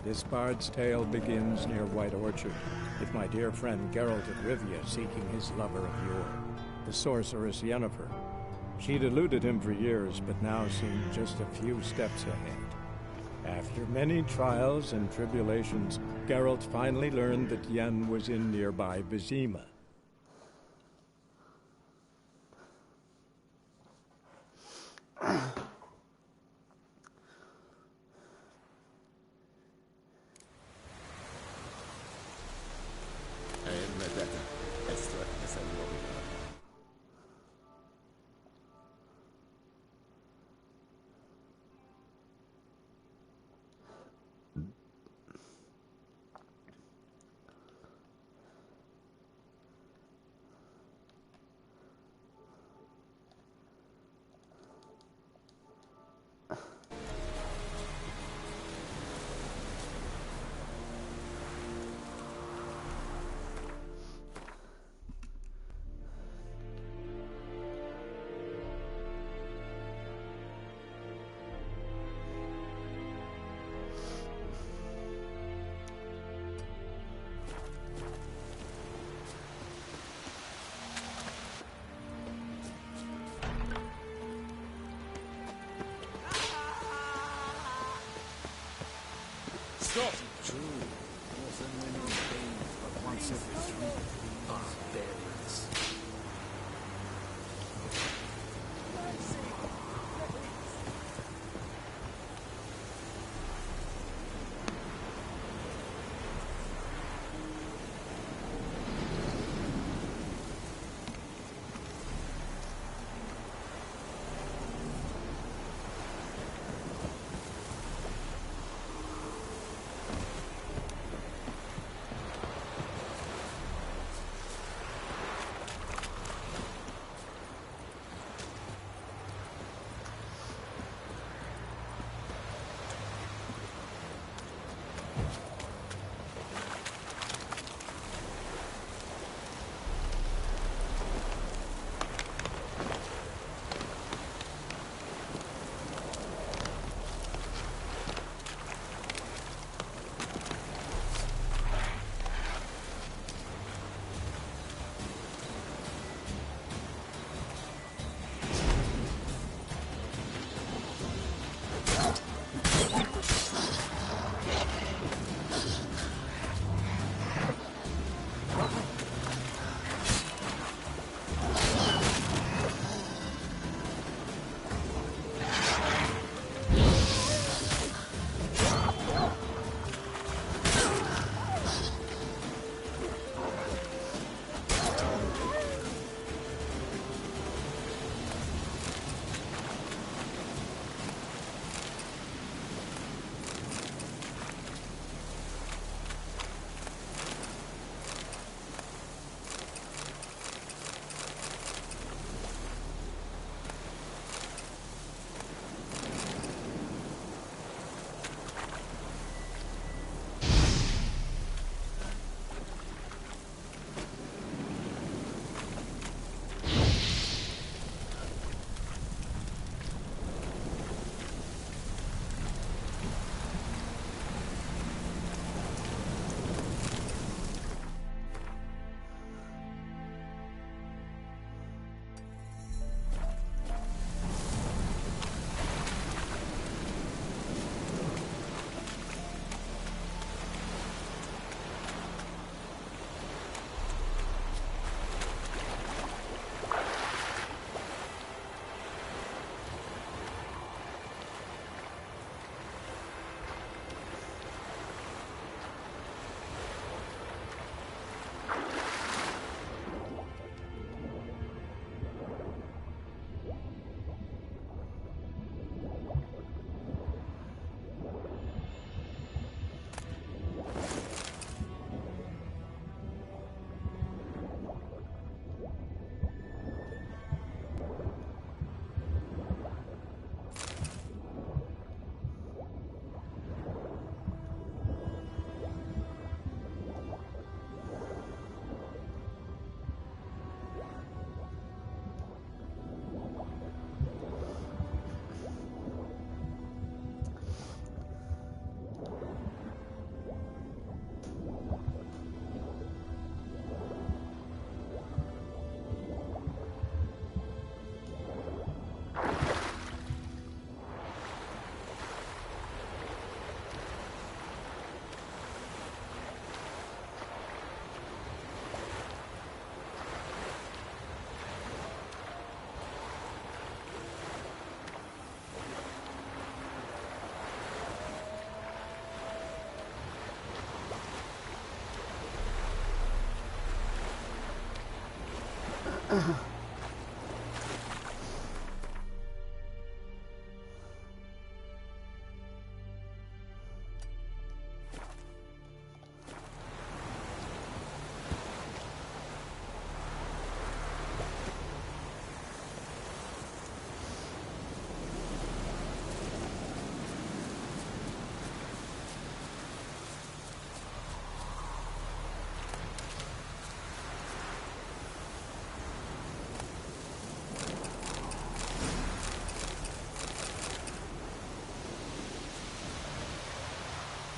This bard's tale begins near White Orchard, with my dear friend Geralt of Rivia seeking his lover of yore, the sorceress Yennefer. She'd eluded him for years, but now seemed just a few steps ahead. After many trials and tribulations, Geralt finally learned that Yen was in nearby Vizima. Stop! True. More than when in pain, but once every 3 barbarians.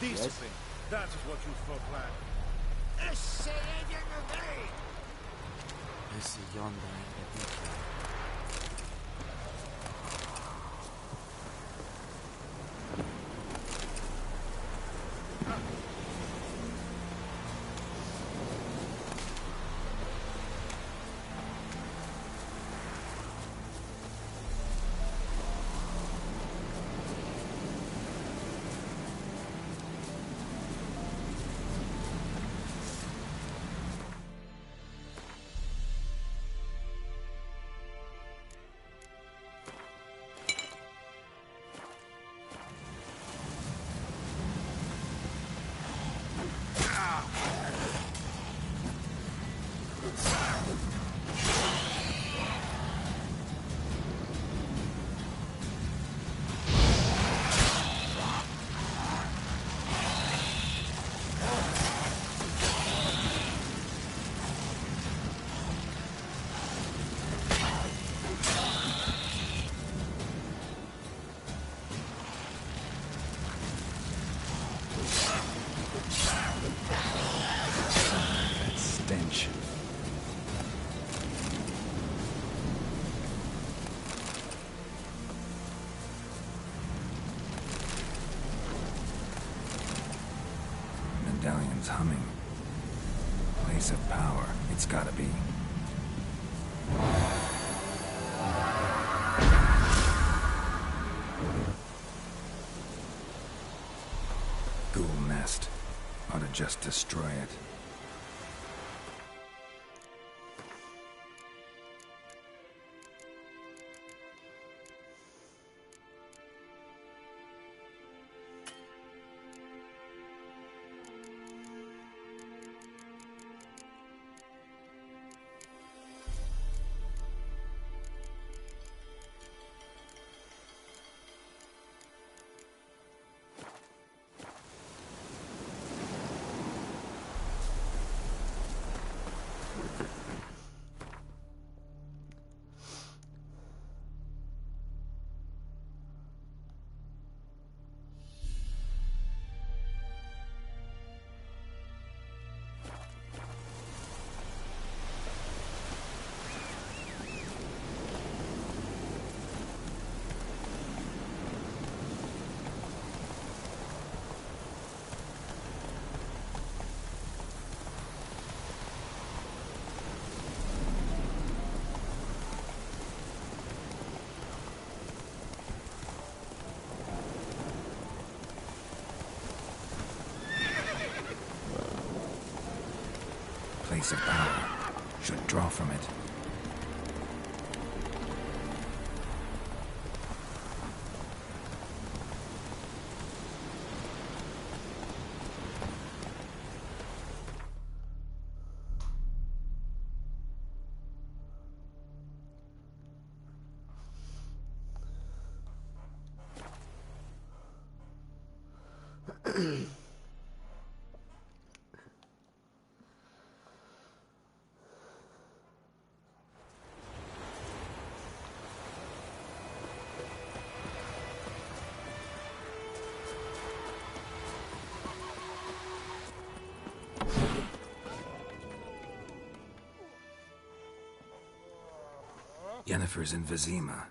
Discipline. That is what you folk lack. Esse yonder ain't the beach. Stench. Medallion's humming. Place of power. It's gotta be. Ghoul nest. Ought to just destroy it. Place of power. Should draw from it. Yennefer's in Vizima.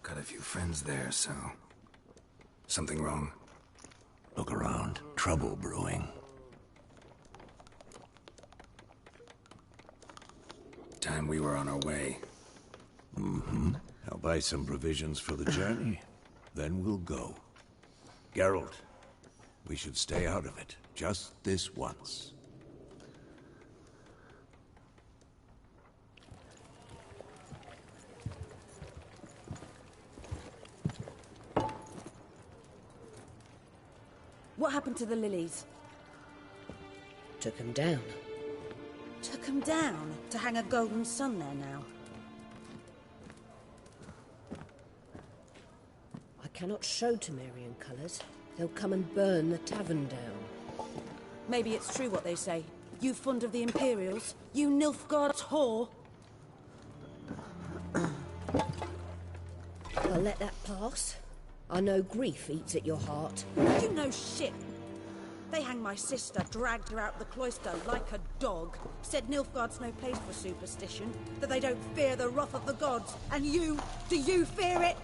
Got a few friends there, so... Something wrong? Look around. Trouble brewing. Time we were on our way. I'll buy some provisions for the journey. Then we'll go. Geralt, we should stay out of it. Just this once. What happened to the lilies? Took him down. Took them down to hang a golden sun there now. I cannot show Temerian colours. They'll come and burn the tavern down. Maybe it's true what they say. You fond of the Imperials? You Nilfgaard's whore? I'll let that pass. I know grief eats at your heart. You know shit. They hanged my sister, dragged her out the cloister like a dog. Said Nilfgaard's no place for superstition, that they don't fear the wrath of the gods. And you, do you fear it?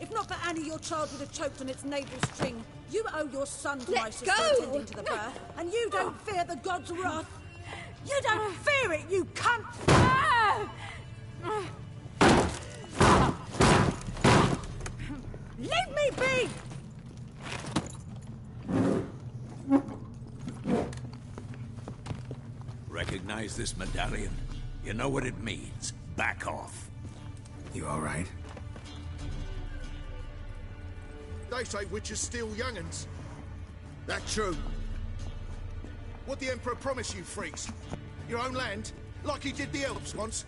If not for Annie, your child would have choked on its navel string. You owe your son to my sister attending to the birth, and you don't fear the gods' wrath. You don't fear it, you cunt! Leave me be! Recognize this medallion? You know what it means. Back off. You all right? They say witches steal young'uns. That true. What the Emperor promised you, freaks? Your own land? Like he did the elves once?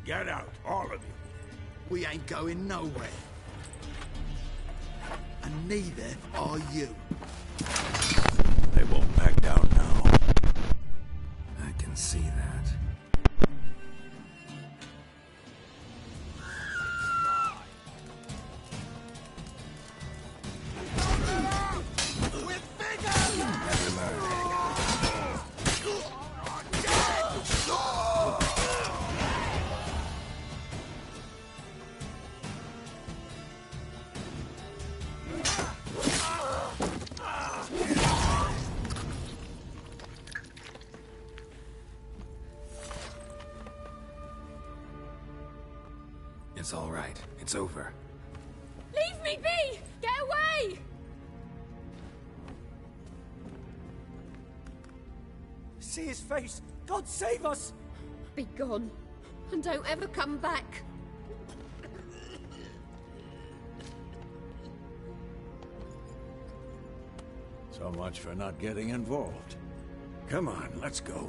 Get out, all of you. We ain't going nowhere. And neither are you. They won't back down now. I can see that. It's all right. It's over. Leave me be! Get away! See his face! God save us! Be gone. And don't ever come back. So much for not getting involved. Come on, let's go.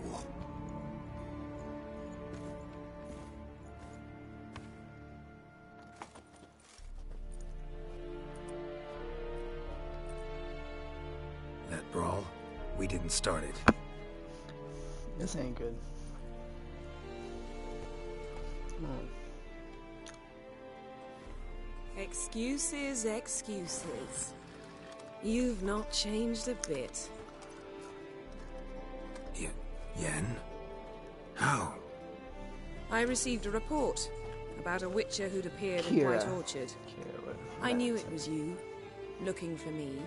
That brawl, we didn't start it. This ain't good. Excuses, excuses. You've not changed a bit. Yen? How? I received a report about a witcher who'd appeared in Kira. White Orchard. I knew it was you, looking for me.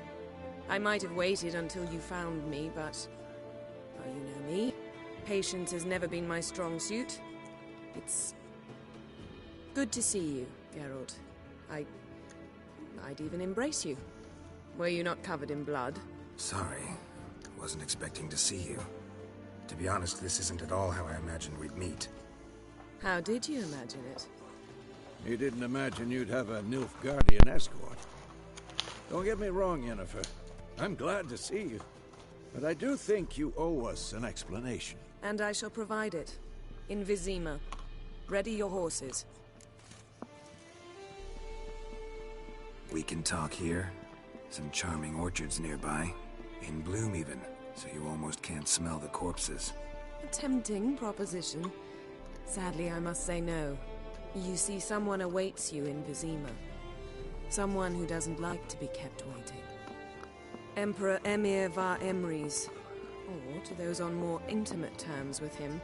I might have waited until you found me, but... well, you know me. Patience has never been my strong suit. It's... good to see you, Geralt. I'd even embrace you. Were you not covered in blood? Sorry. Wasn't expecting to see you. To be honest, this isn't at all how I imagined we'd meet. How did you imagine it? You didn't imagine you'd have a Nilfgaardian escort. Don't get me wrong, Yennefer. I'm glad to see you. But I do think you owe us an explanation. And I shall provide it. In Vizima. Ready your horses. We can talk here. Some charming orchards nearby. In bloom even, so you almost can't smell the corpses. A tempting proposition. Sadly, I must say no. You see, someone awaits you in Vizima. Someone who doesn't like to be kept waiting. Emperor Emir var Emrys. Or, to those on more intimate terms with him,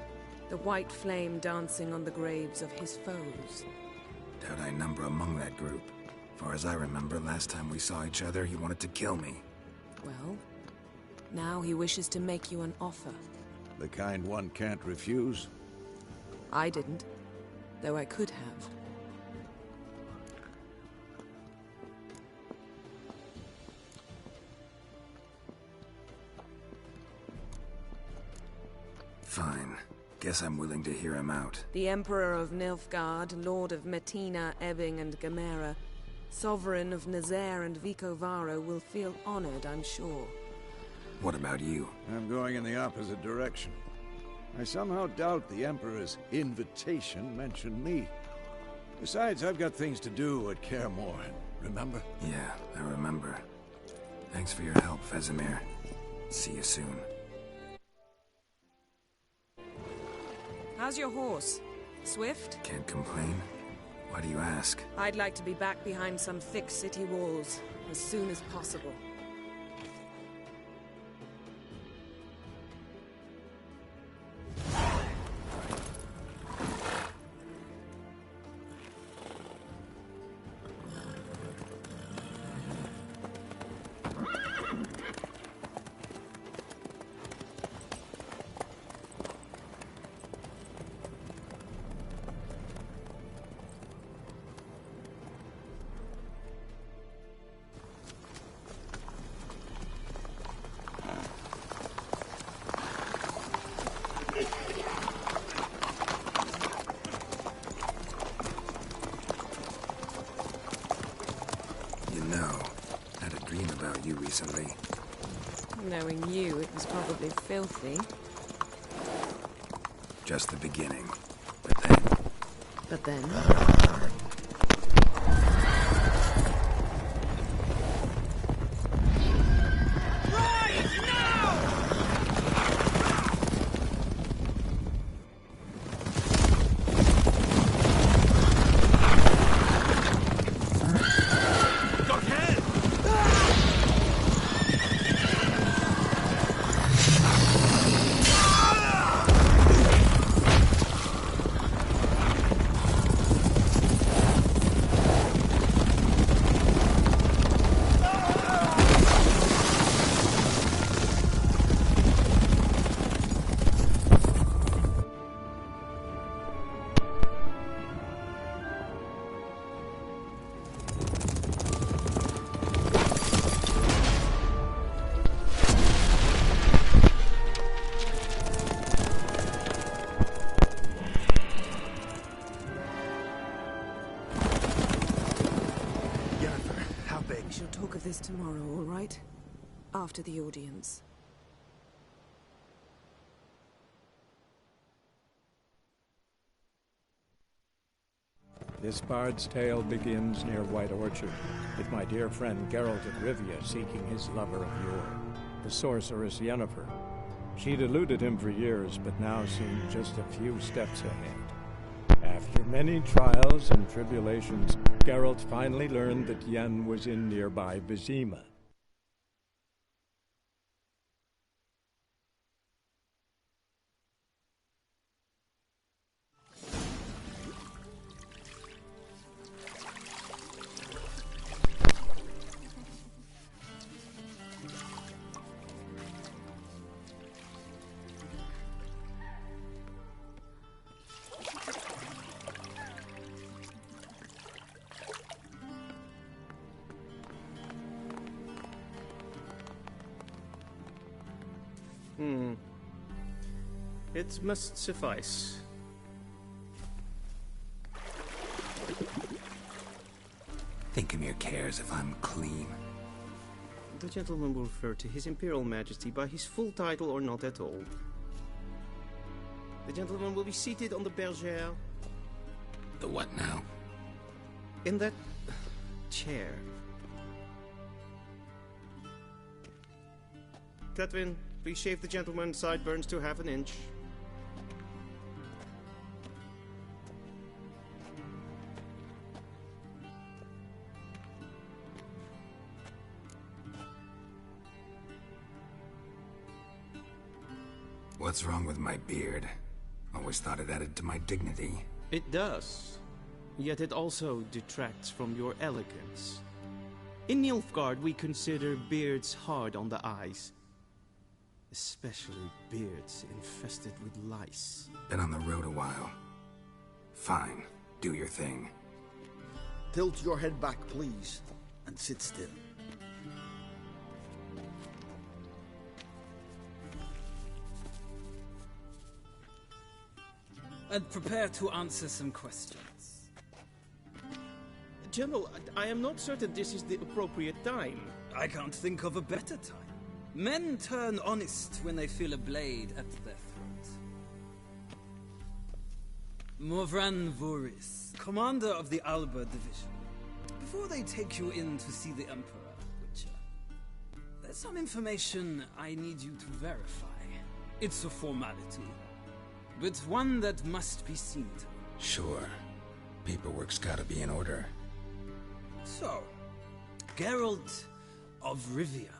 the white flame dancing on the graves of his foes. Doubt I number among that group. Far as I remember, last time we saw each other, he wanted to kill me. Well, now he wishes to make you an offer. The kind one can't refuse. I didn't, though I could have. Fine. Guess I'm willing to hear him out. The Emperor of Nilfgaard, Lord of Metina, Ebbing, and Gamera, Sovereign of Nazaire and Vicovaro will feel honored, I'm sure. What about you? I'm going in the opposite direction. I somehow doubt the Emperor's invitation mentioned me. Besides, I've got things to do at Kaer Morhen, remember? Yeah, I remember. Thanks for your help, Vesemir. See you soon. How's your horse? Swift? Can't complain. Why do you ask? I'd like to be back behind some thick city walls as soon as possible. You recently. Knowing you, it was probably filthy. Just the beginning. But then... But then? This tomorrow, all right? After the audience. This bard's tale begins near White Orchard, with my dear friend Geralt of Rivia seeking his lover of yore, the sorceress Yennefer. She'd eluded him for years, but now seemed just a few steps ahead. After many trials and tribulations, Geralt finally learned that Yen was in nearby Vizima. It must suffice. Thinkamir cares if I'm clean. The gentleman will refer to His Imperial Majesty by his full title or not at all. The gentleman will be seated on the bergère. The what now? In that chair. Cletwin, please shave the gentleman's sideburns to half an inch. What's wrong with my beard? Always thought it added to my dignity. It does. Yet it also detracts from your elegance. In Nilfgaard, we consider beards hard on the eyes. Especially beards infested with lice. Been on the road a while. Fine. Do your thing. Tilt your head back, please, and sit still. And prepare to answer some questions. General, I am not certain this is the appropriate time. I can't think of a better time. Men turn honest when they feel a blade at their throat. Morvran Voris, commander of the Alba Division. Before they take you in to see the Emperor, Witcher, there's some information I need you to verify. It's a formality, but one that must be seen to. Sure. Paperwork's gotta be in order. So, Geralt of Rivia.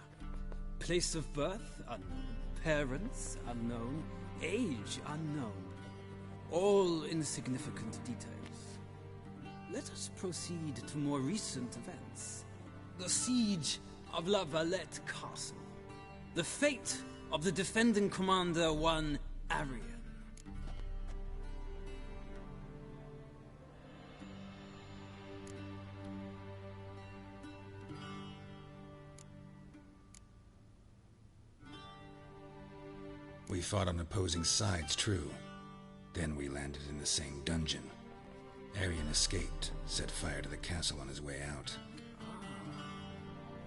Place of birth unknown. Parents unknown. Age unknown. All insignificant details. Let us proceed to more recent events. The siege of La Valette Castle. The fate of the defending commander, one Arian. We fought on opposing sides, true. Then we landed in the same dungeon. Arian escaped, set fire to the castle on his way out.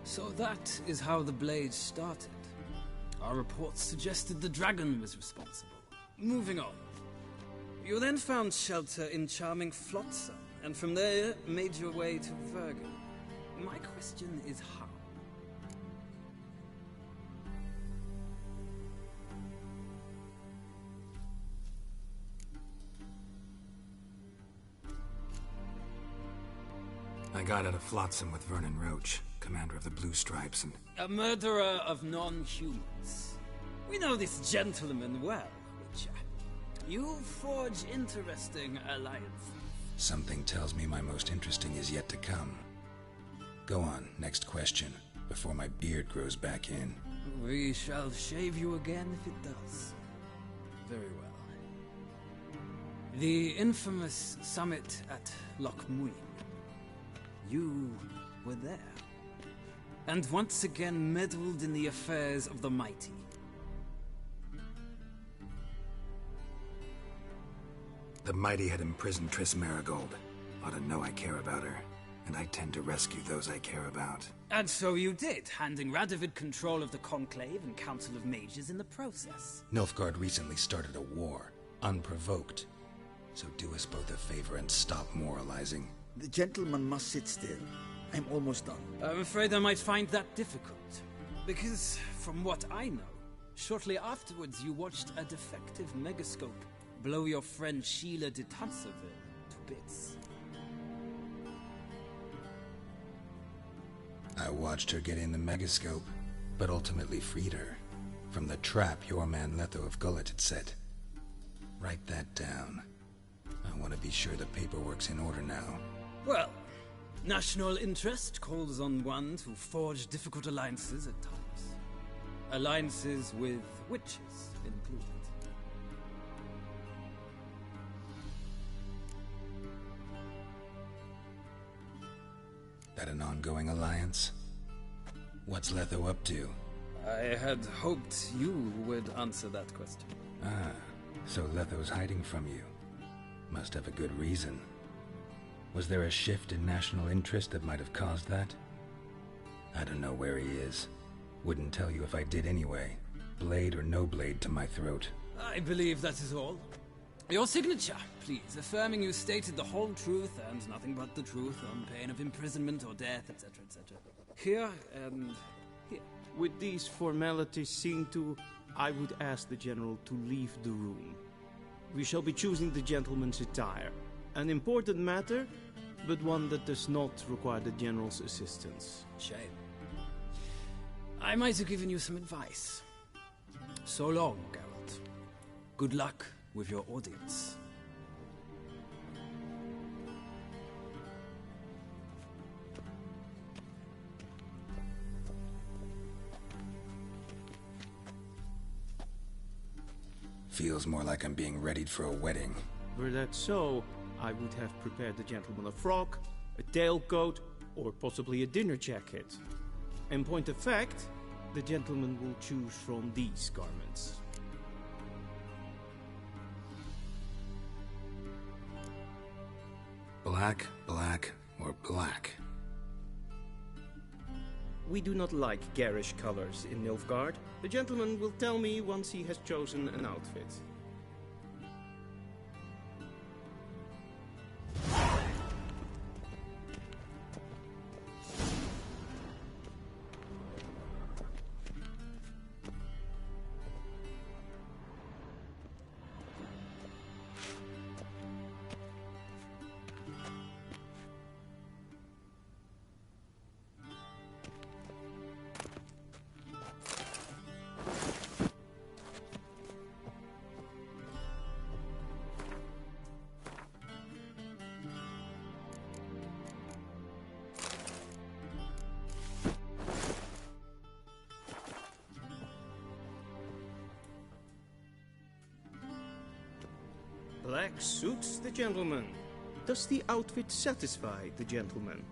So that is how the blade started. Our reports suggested the dragon was responsible. Moving on. You then found shelter in charming Flotsam, and from there made your way to Vergen. My question is how? I got out of Flotsam with Vernon Roach, commander of the Blue Stripes, and... A murderer of non-humans. We know this gentleman well, Witcher. You forge interesting alliances. Something tells me my most interesting is yet to come. Go on, next question, before my beard grows back in. We shall shave you again if it does. Very well. The infamous summit at Loch Muin. You were there. And once again meddled in the affairs of the mighty. The mighty had imprisoned Triss Marigold. Ought to know I care about her, and I tend to rescue those I care about. And so you did, handing Radovid control of the Conclave and Council of Mages in the process. Nilfgaard recently started a war, unprovoked. So do us both a favor and stop moralizing. The gentleman must sit still. I'm almost done. I'm afraid I might find that difficult. Because, from what I know, shortly afterwards you watched a defective megascope blow your friend Sheila de Tanserville to bits. I watched her get in the megascope, but ultimately freed her from the trap your man Letho of Gullet had set. Write that down. I want to be sure the paperwork's in order now. Well, national interest calls on one to forge difficult alliances at times. Alliances with witches included. That an ongoing alliance? What's Letho up to? I had hoped you would answer that question. Ah, so Letho's hiding from you. Must have a good reason. Was there a shift in national interest that might have caused that? I don't know where he is. Wouldn't tell you if I did anyway. Blade or no blade to my throat. I believe that is all. Your signature, please, affirming you stated the whole truth and nothing but the truth on pain of imprisonment or death, etc., etc. Here and here. With these formalities seen to, I would ask the General to leave the room. We shall be choosing the gentleman's attire. An important matter, but one that does not require the General's assistance. Shame. I might have given you some advice. So long, Geralt. Good luck with your audience. Feels more like I'm being readied for a wedding. Were that so, I would have prepared the gentleman a frock, a tailcoat, or possibly a dinner jacket. In point of fact, the gentleman will choose from these garments. Black, black, Or black. We do not like garish colors in Nilfgaard. The gentleman will tell me once he has chosen an outfit. Black suits the gentleman. Does the outfit satisfy the gentleman?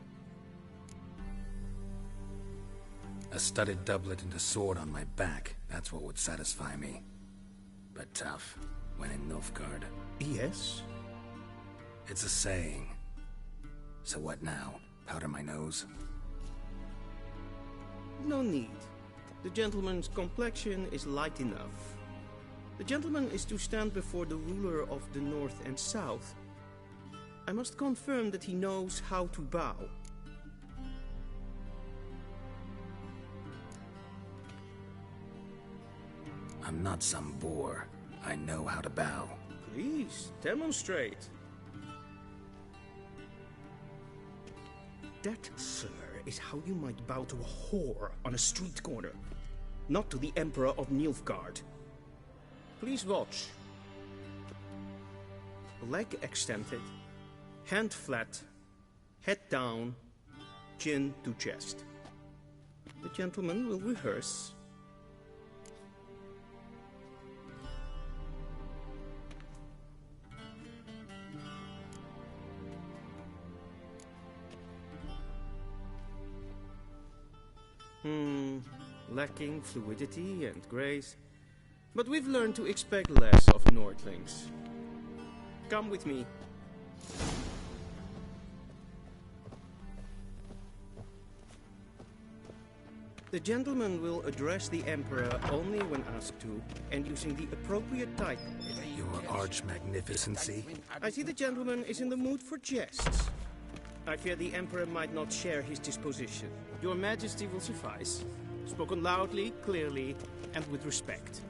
A studded doublet and a sword on my back, that's what would satisfy me. But tough, when in Nilfgaard. Yes? It's a saying. So what now? Powder my nose? No need. The gentleman's complexion is light enough. The gentleman is to stand before the ruler of the North and South. I must confirm that he knows how to bow. I'm not some boor. I know how to bow. Please, demonstrate. That, sir, is how you might bow to a whore on a street corner, not to the Emperor of Nilfgaard. Please watch. Leg extended, hand flat, head down, chin to chest. The gentleman will rehearse. Lacking fluidity and grace. But we've learned to expect less of Nordlings. Come with me. The gentleman will address the Emperor only when asked to, and using the appropriate title. Your arch-magnificency? I see the gentleman is in the mood for jests. I fear the Emperor might not share his disposition. Your Majesty will suffice. Spoken loudly, clearly, and with respect.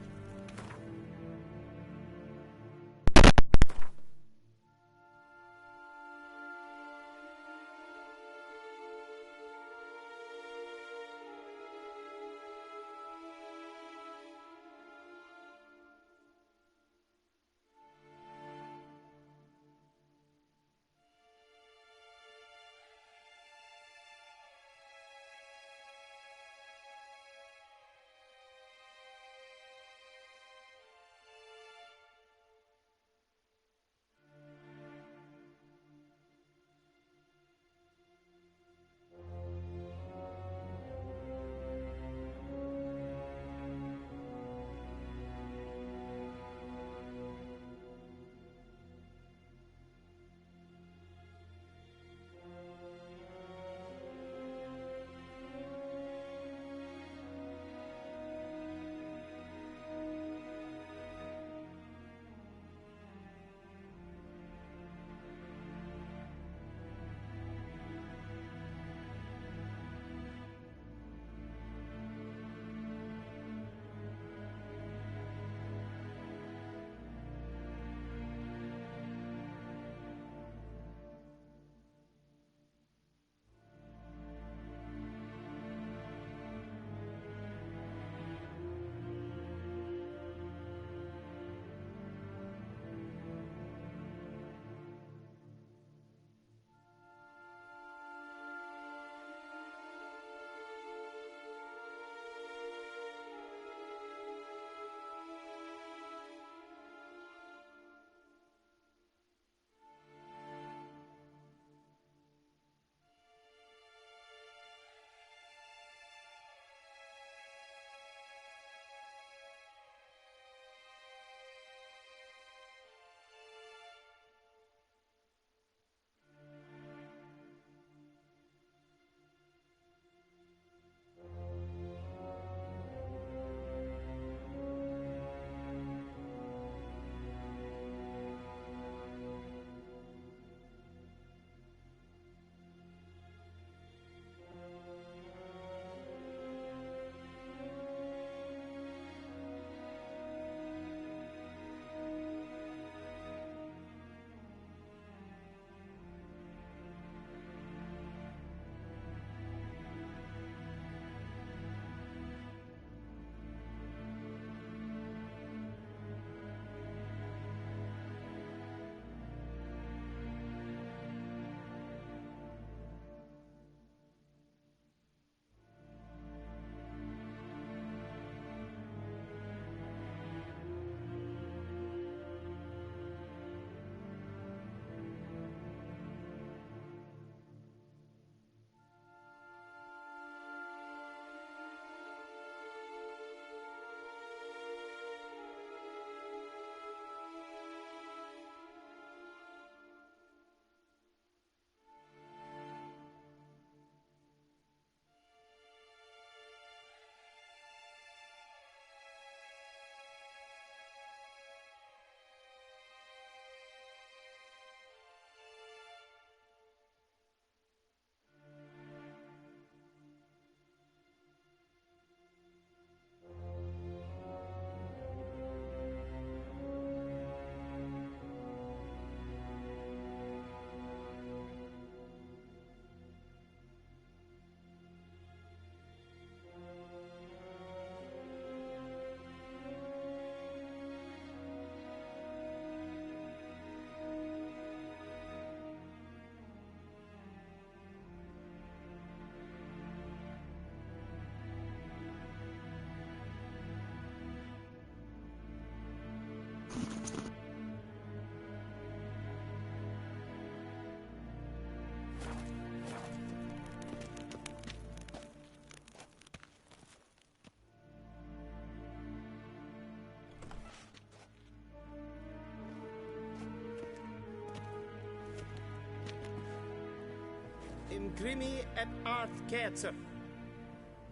in grimi eb arth kerzer.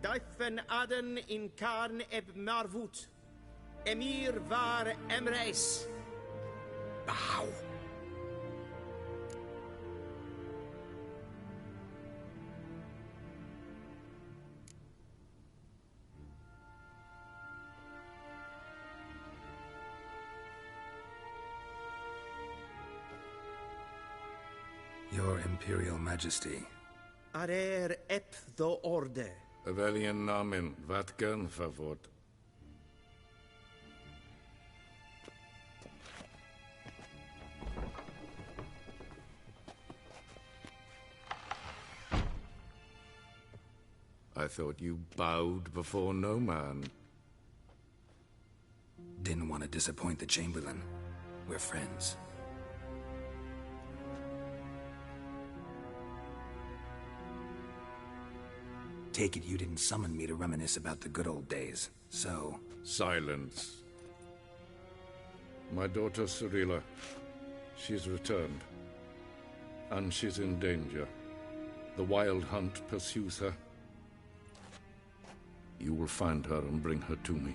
Daifen aden in karn eb marvut. Emir var emreis. Bow. Your Imperial Majesty. Arer ep the orde. Avelian namen, vatkan favort. I thought you bowed before no man. Didn't want to disappoint the Chamberlain. We're friends. Take it you didn't summon me to reminisce about the good old days, so... Silence. My daughter Cyrilla, she's returned. And she's in danger. The Wild Hunt pursues her. You will find her and bring her to me.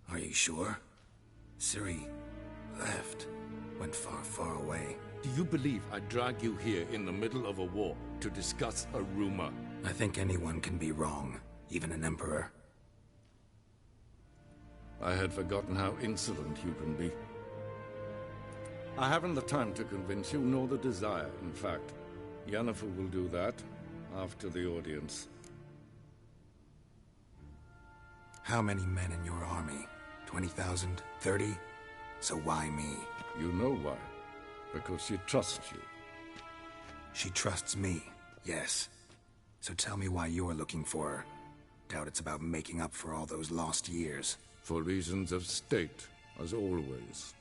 Are you sure? Ciri left. Went far, far away. Do you believe I'd drag you here in the middle of a war to discuss a rumor? I think anyone can be wrong, even an emperor. I had forgotten how insolent you can be. I haven't the time to convince you, nor the desire, in fact. Yennefer will do that after the audience. How many men in your army? 20,000? 30? So why me? You know why. Because she trusts you. She trusts me, yes. So tell me why you're looking for her. Doubt it's about making up for all those lost years. For reasons of state, as always.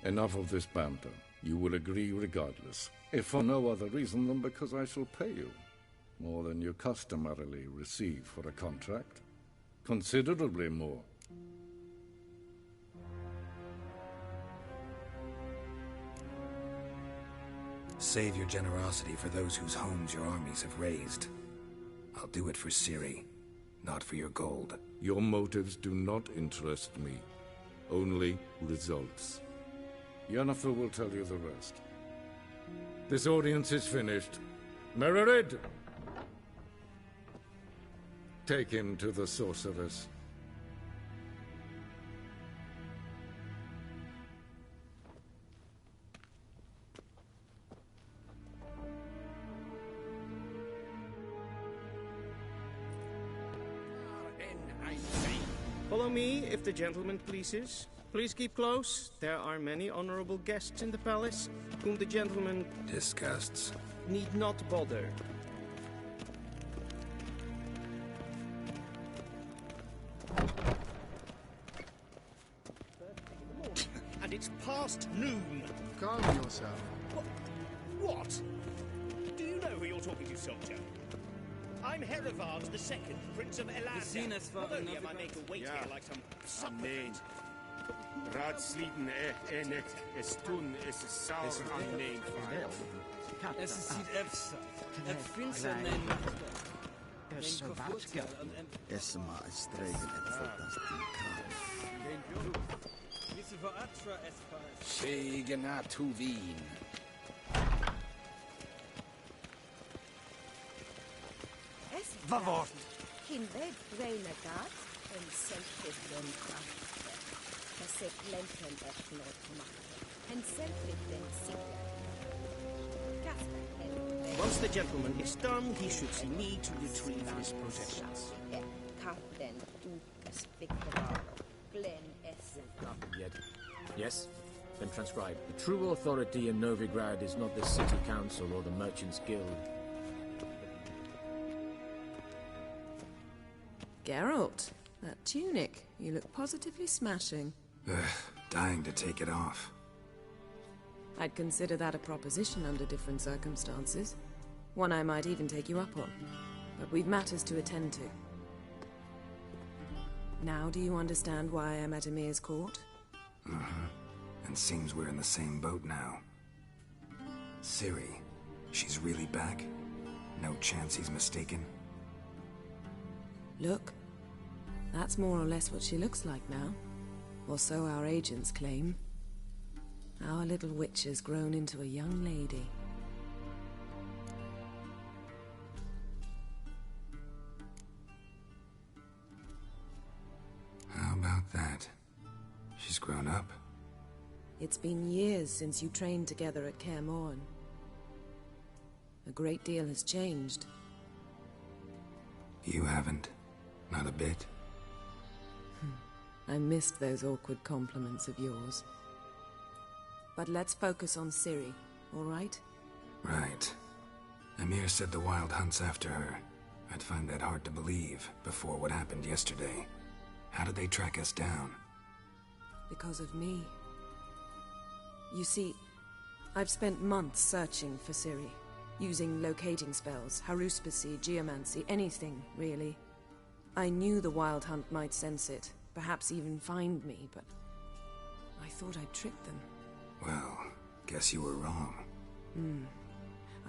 Enough of this banter. You will agree regardless. If for no other reason than because I shall pay you. More than you customarily receive for a contract. Considerably more. Save your generosity for those whose homes your armies have razed. I'll do it for Ciri, not for your gold. Your motives do not interest me. Only results. Yennefer will tell you the rest. This audience is finished. Mererid! Take him to the sorceress. Follow me, if the gentleman pleases. Please keep close. There are many honorable guests in the palace, whom the gentleman... disgusts. ...need not bother. And it's past noon. Calm yourself. What? Do you know who you're talking to, soldier? I'm Herivard the Second, Prince of Elander. Not only am I made to wait here like some supplicant. Raadsliden net es tun es sauer an neem Es ist Efsa. Finster neem Es is maar een stregen en fantastiek. Wisse voor Atra Espa. Segena tu Wien. Wat wordt? Geen weg vreemde gaat en zelfs den kracht. Dat ze glenten echt nooit maken. En zelfs den zieken. Once the gentleman is done, he should see me to retrieve his possessions. Yes? Then transcribe. The true authority in Novigrad is not the city council or the merchants' guild. Geralt, that tunic. You look positively smashing. Dying to take it off. I'd consider that a proposition under different circumstances. One I might even take you up on. But we've matters to attend to. Now do you understand why I'm at Emir's court? And seems we're in the same boat now. Ciri, she's really back? No chance he's mistaken? Look, that's more or less what she looks like now. Or so our agents claim. Our little witch has grown into a young lady. How about that? She's grown up? It's been years since you trained together at Kaer Morhen. A great deal has changed. You haven't? Not a bit? I missed those awkward compliments of yours. But let's focus on Ciri, all right? Right. Emir said the Wild Hunt's after her. I'd find that hard to believe before what happened yesterday. How did they track us down? Because of me. You see, I've spent months searching for Ciri, using locating spells, haruspicy, geomancy, anything, really. I knew the Wild Hunt might sense it, perhaps even find me, but I thought I'd tricked them. Well, guess you were wrong.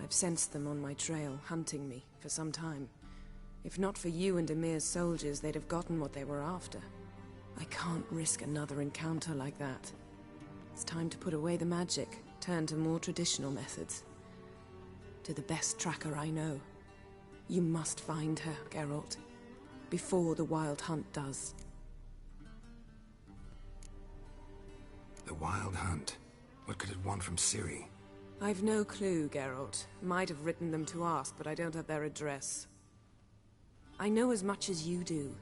I've sensed them on my trail, hunting me, for some time. If not for you and Emir's soldiers, they'd have gotten what they were after. I can't risk another encounter like that. It's time to put away the magic, turn to more traditional methods. To the best tracker I know. You must find her, Geralt. Before the Wild Hunt does. The Wild Hunt? What could it want from Ciri? I've no clue, Geralt. Might have written them to ask, but I don't have their address. I know as much as you do.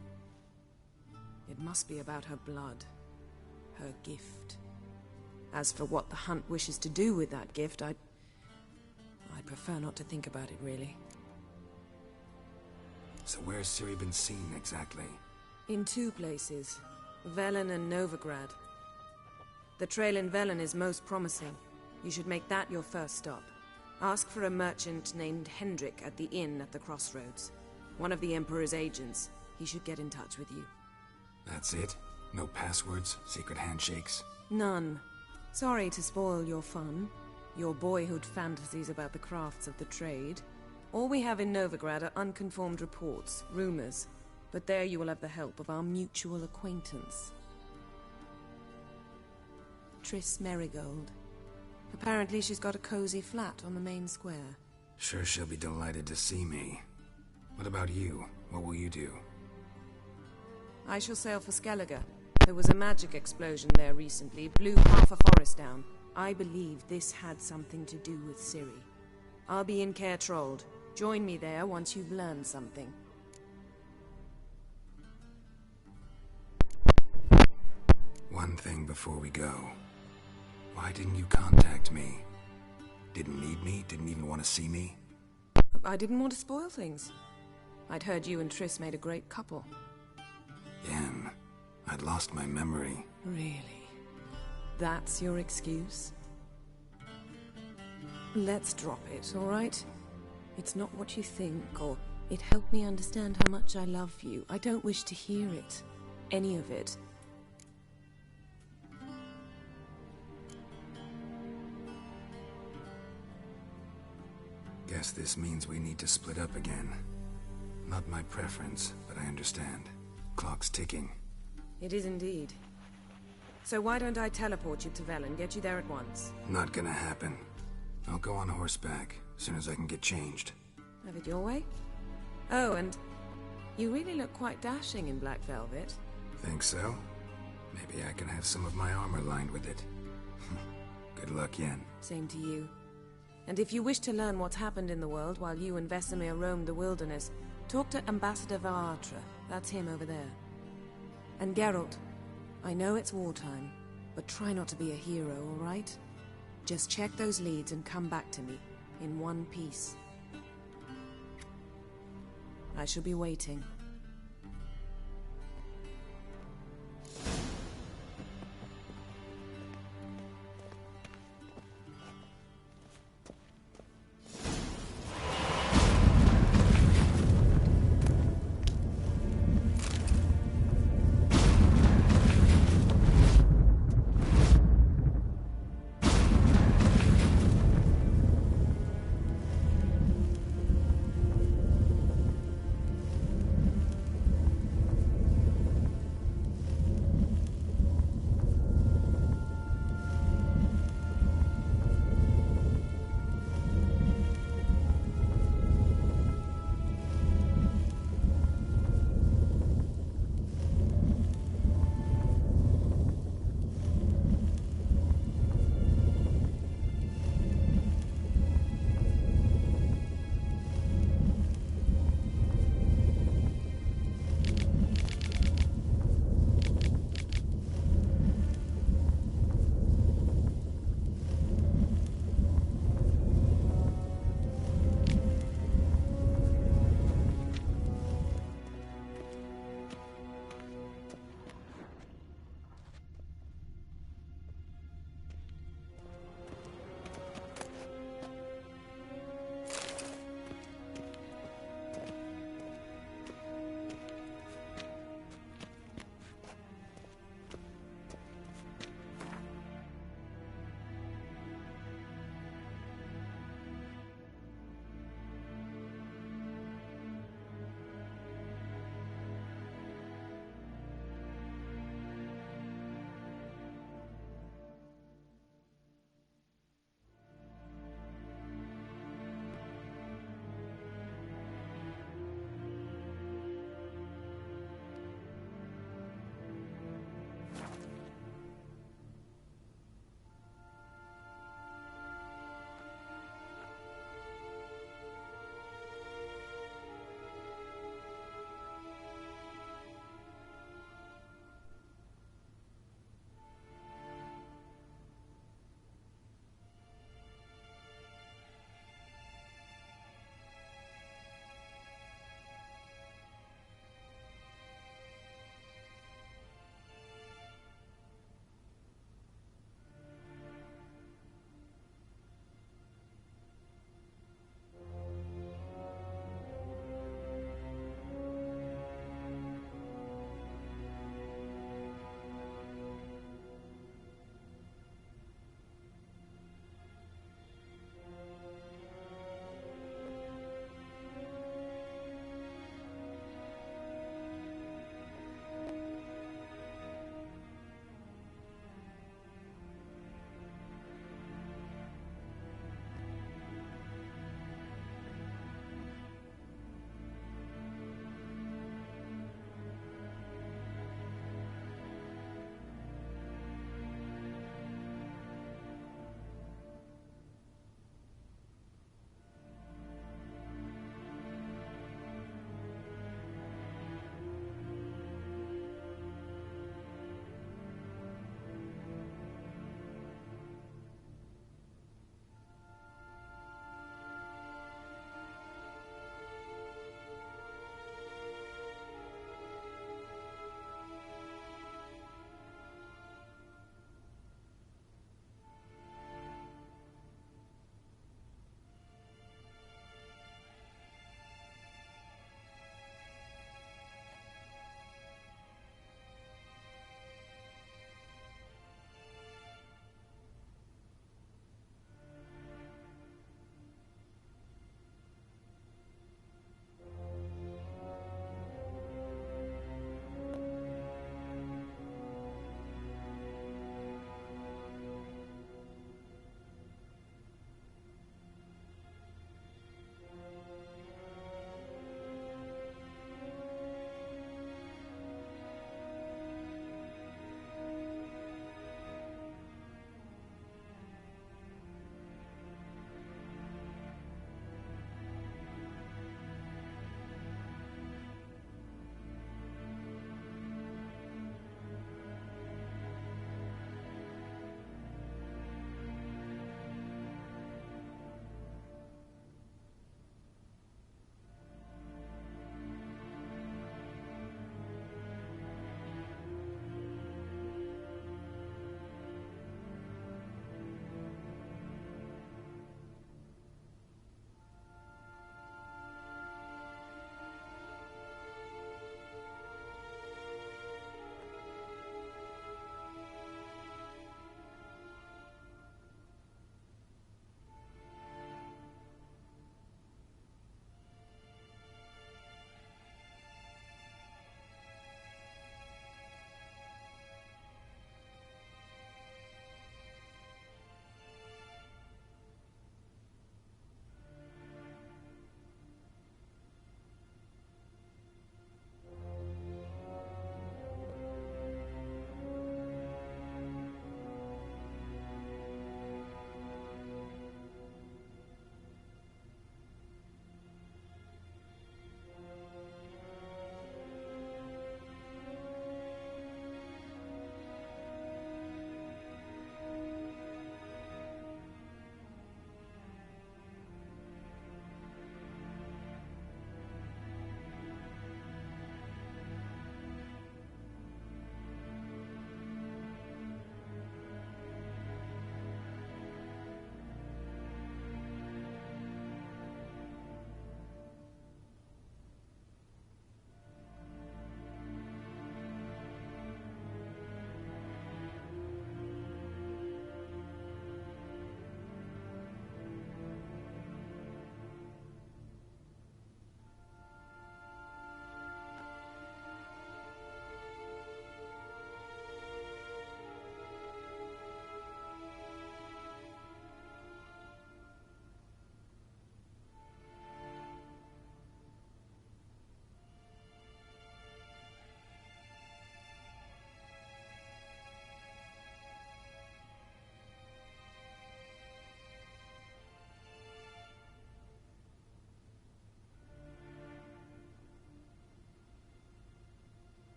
It must be about her blood. Her gift. As for what the Hunt wishes to do with that gift, I'd prefer not to think about it, really. So where's Ciri been seen, exactly? In two places. Velen and Novigrad. The trail in Velen is most promising. You should make that your first stop. Ask for a merchant named Hendrik at the inn at the crossroads. One of the Emperor's agents. He should get in touch with you. That's it? No passwords? Secret handshakes? None. Sorry to spoil your fun. Your boyhood fantasies about the crafts of the trade. All we have in Novigrad are unconfirmed reports, rumors. But there you will have the help of our mutual acquaintance. Triss Merigold. Apparently she's got a cozy flat on the main square. Sure she'll be delighted to see me. What about you? What will you do? I shall sail for Skellige. There was a magic explosion there recently, blew half a forest down. I believe this had something to do with Ciri. I'll be in Caer Trold. Join me there once you've learned something. One thing before we go. Why didn't you contact me? Didn't need me? Didn't even want to see me? I didn't want to spoil things. I'd heard you and Triss made a great couple. Yen, I'd lost my memory. Really? That's your excuse? Let's drop it, all right? It's not what you think, or it helped me understand how much I love you. I don't wish to hear it. Any of it. Guess this means we need to split up again. Not my preference, but I understand. Clock's ticking. It is indeed. So why don't I teleport you to Velen, get you there at once? Not gonna happen. I'll go on horseback, as soon as I can get changed. Have it your way? Oh, and you really look quite dashing in black velvet. Think so? Maybe I can have some of my armor lined with it. Good luck, Yen. Same to you. And if you wish to learn what's happened in the world while you and Vesemir roamed the wilderness, talk to Ambassador Varatra. That's him over there. And Geralt, I know it's wartime, but try not to be a hero, all right? Just check those leads and come back to me, in one piece. I shall be waiting.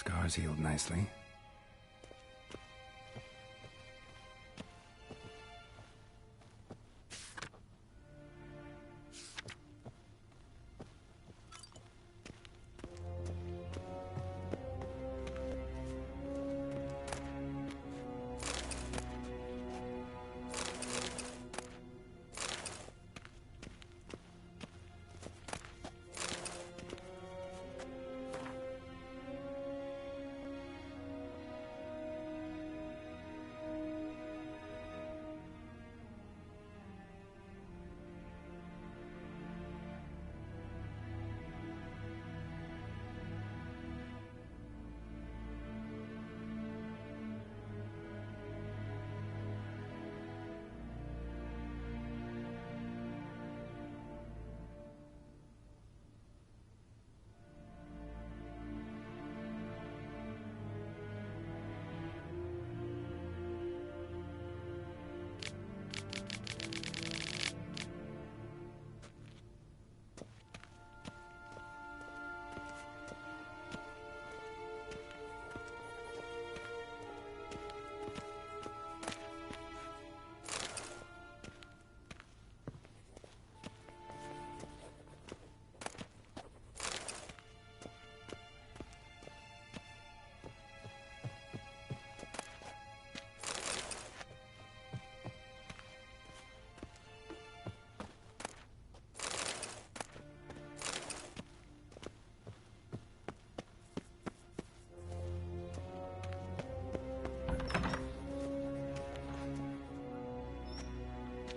Scars healed nicely.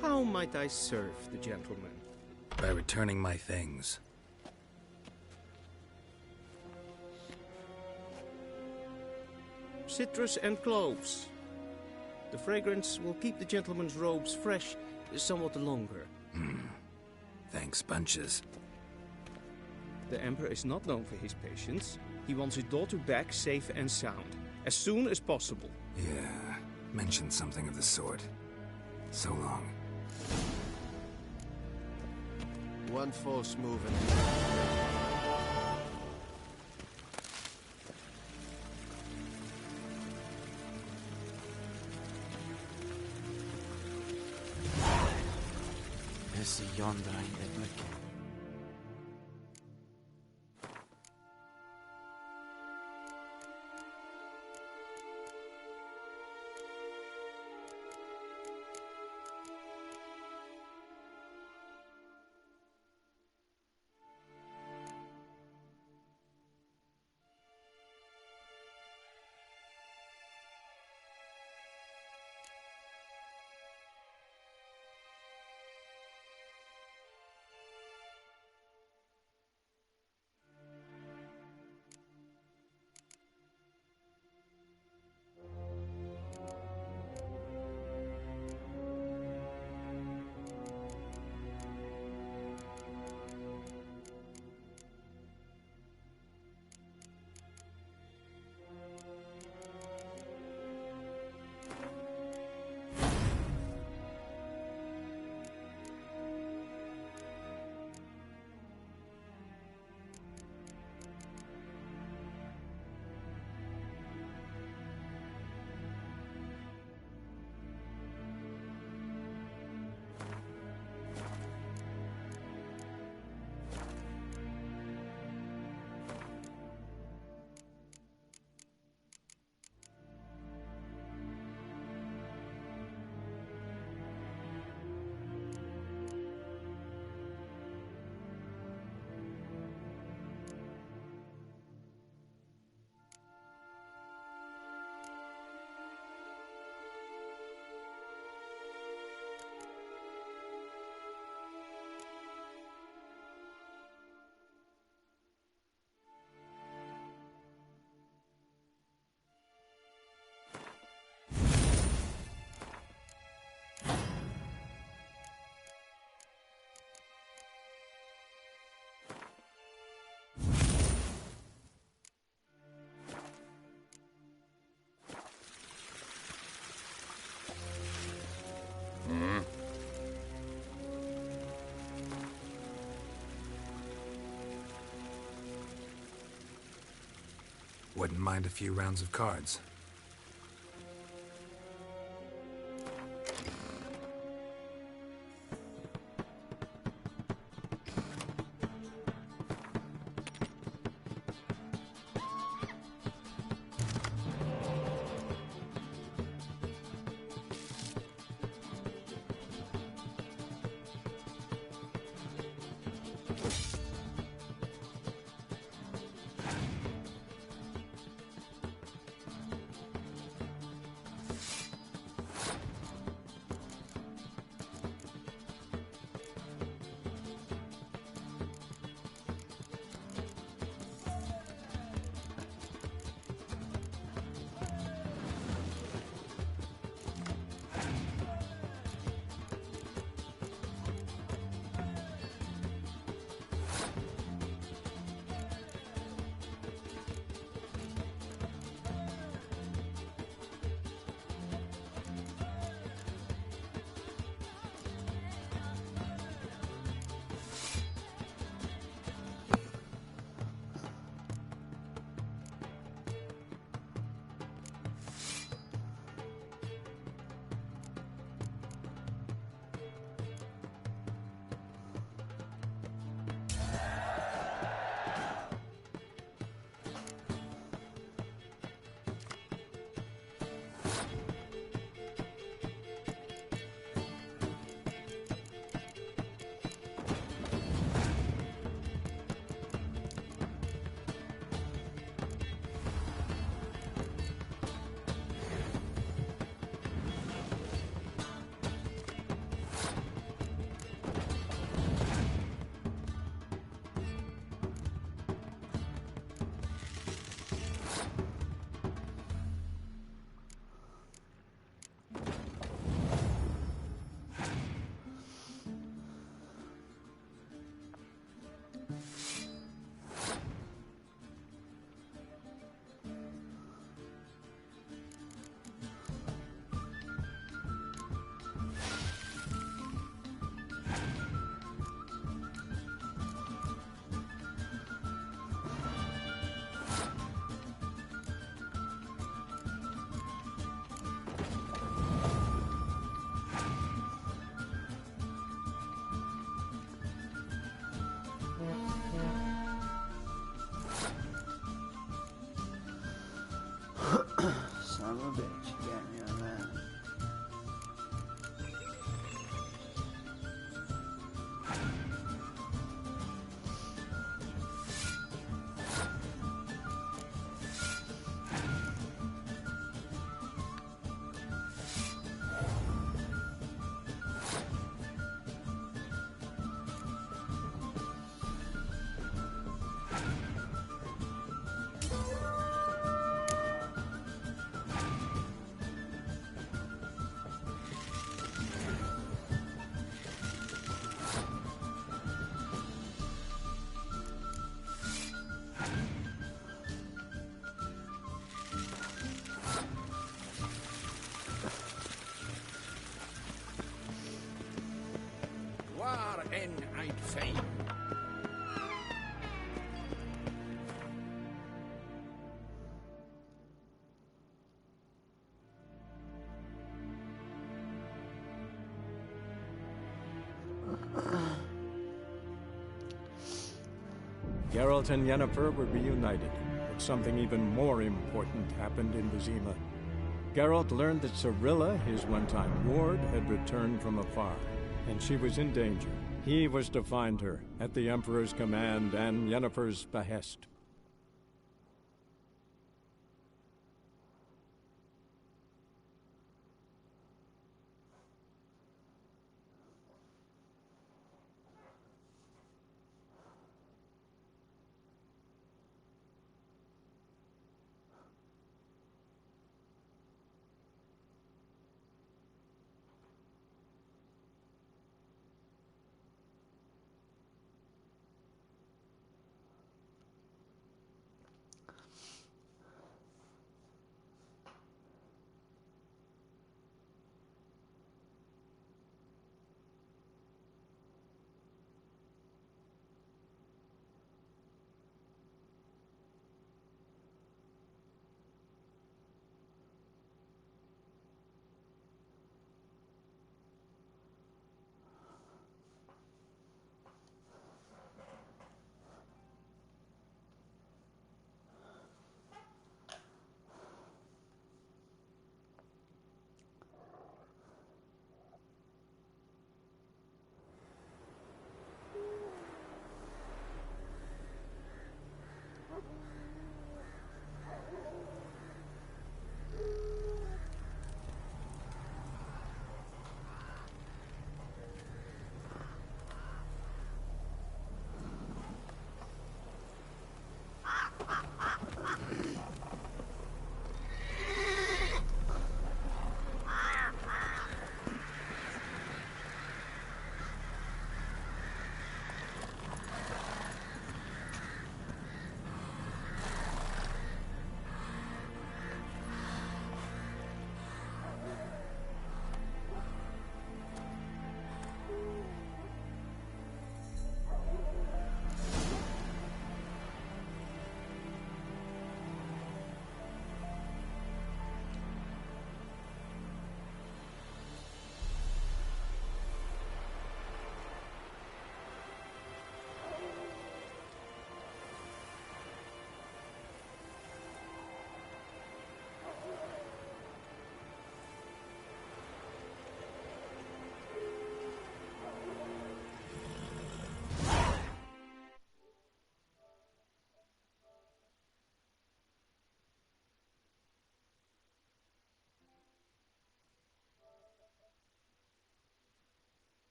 How might I serve the gentleman? By returning my things. Citrus and cloves. The fragrance will keep the gentleman's robes fresh somewhat longer. Thanks, bunches. The Emperor is not known for his patience. He wants his daughter back safe and sound, as soon as possible. Yeah, mentioned something of the sort. So long. One false move and... Esse yonder ainda é mörker. Wouldn't mind a few rounds of cards. Son of a bitch, get me on that. War en uitzijn. Geralt and Yennefer were reunited, but something even more important happened in Vizima. Geralt learned that Cirilla, his one-time ward, had returned from afar, and she was in danger. He was to find her, at the Emperor's command and Yennefer's behest.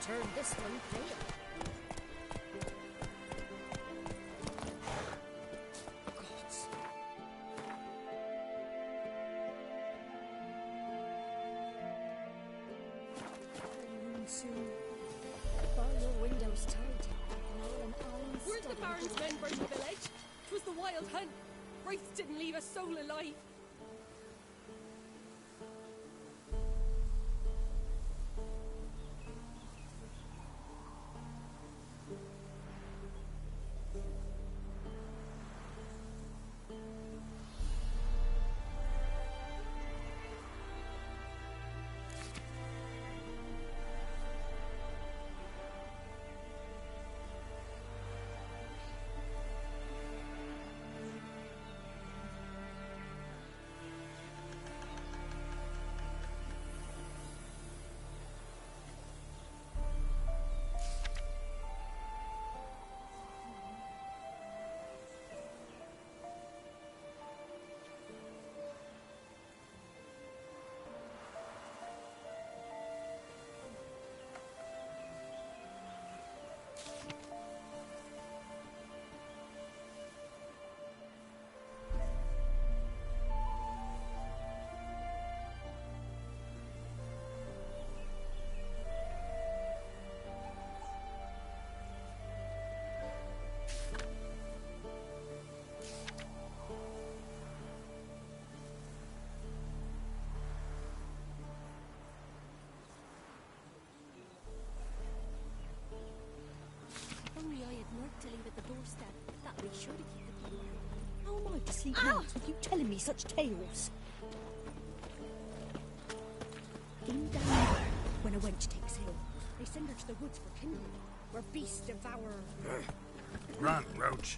turn this one pale. Gods. Soon. Bar your windows tight. Weren't the Baron's men burn the village? 'Twas the wild hunt. Wraiths didn't leave a soul alive. Only I had work to leave at the doorstep. That'd be sure to keep it warm. How am I to sleep nights with you telling me such tales? In down there, when a wench takes ill, they send her to the woods for kindling, where beasts devour her. Run, Roach.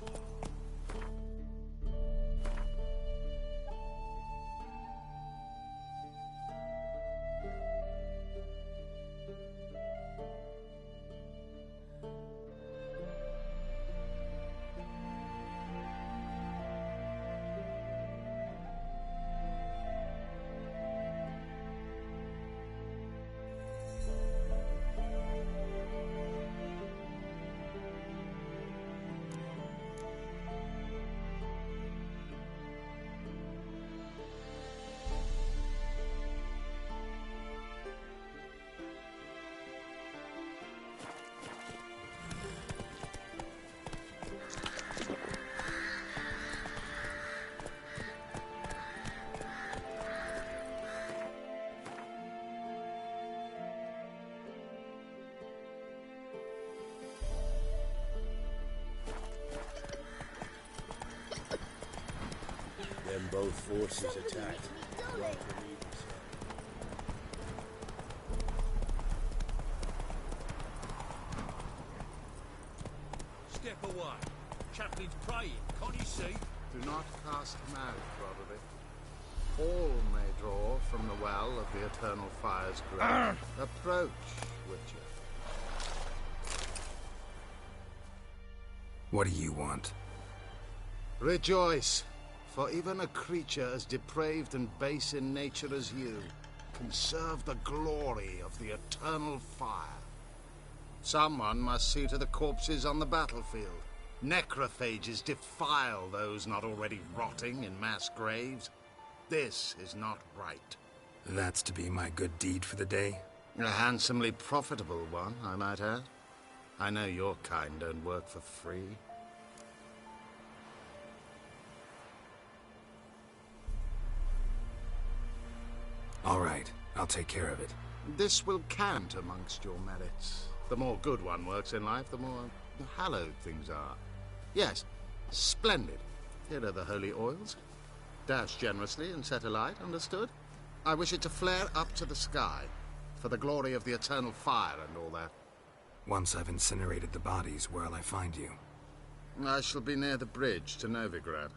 Then both forces attacked. Step away. Chaplain's praying. Can't you see? Do not cast him out, Roderick. All may draw from the well of the Eternal Fire's grave. Approach, Witcher. What do you want? Rejoice, for even a creature as depraved and base in nature as you can serve the glory of the Eternal Fire. Someone must see to the corpses on the battlefield. Necrophages defile those not already rotting in mass graves. This is not right. That's to be my good deed for the day? A handsomely profitable one, I might add. I know your kind don't work for free. All right, I'll take care of it. This will count amongst your merits. The more good one works in life, the more hallowed things are. Yes, splendid. Here are the holy oils. Dash generously and set alight, understood? I wish it to flare up to the sky, for the glory of the Eternal Fire and all that. Once I've incinerated the bodies, where'll I find you? I shall be near the bridge to Novigrad.